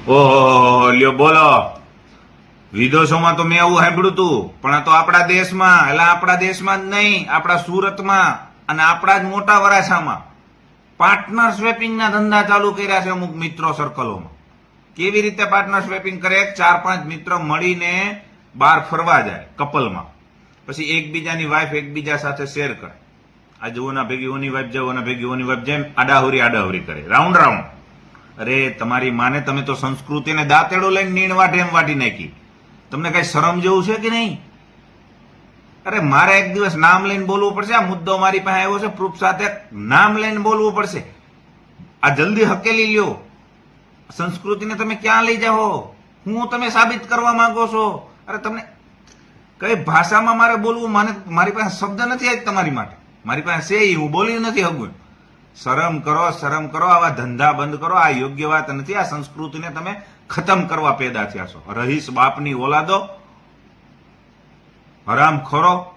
ઓહો લ્યો બોલો. વિદેશોમાં તો મેં એવું સાંભળ્યું હતું, પણ આ તો આપણા દેશમાં, એટલે આપણા દેશમાં જ નહીં, આપણા સુરતમાં અને આપણા જ મોટા વરાછામાં પાર્ટનર સ્વેપિંગના ધંધા ચાલુ કર્યા છે અમુક મિત્રો સર્કલોમાં. કેવી રીતે પાર્ટનર સ્વેપિંગ કરે? 4-5 મિત્ર મળીને બહાર ફરવા જાય કપલમાં, પછી એકબીજાની વાઈફ એકબીજા સાથે શેર કરે. આજે ઓના ભેગી ઓની વાઈફ જાય, ઓના ભેગી ઓની વાઈફ જેમ આડાહવરી કરે, રાઉન્ડ રાઉન્ડ. અરે તમારી માને, તમે તો સંસ્કૃતિને દાંતેડો લઈને નીણ વાઢે એમ વાટી નાખી. તમને કઈ શરમ જેવું છે કે નહીં? અરે મારે એક દિવસ નામ લઈને બોલવું પડશે. આ મુદ્દો મારી પાસે આવ્યો છે પ્રૂફ સાથે, નામ લઈને બોલવું પડશે. આ જલ્દી હકેલી લ્યો. સંસ્કૃતિને તમે ક્યાં લઈ જાઓ? હું તમે સાબિત કરવા માંગો છો? અરે તમને કઈ ભાષામાં મારે બોલવું? મારી પાસે શબ્દ નથી આજ તમારી માટે. મારી પાસે છે, હું બોલી નથી હગું. શરમ કરો, શરમ કરો. આવા ધંધા બંધ કરો. આ યોગ્ય વાત નથી. આ સંસ્કૃતિને તમે ખતમ કરવા પેદા થયા છો. રહીશ બાપની ઓલાદો, હરામ ખોરો.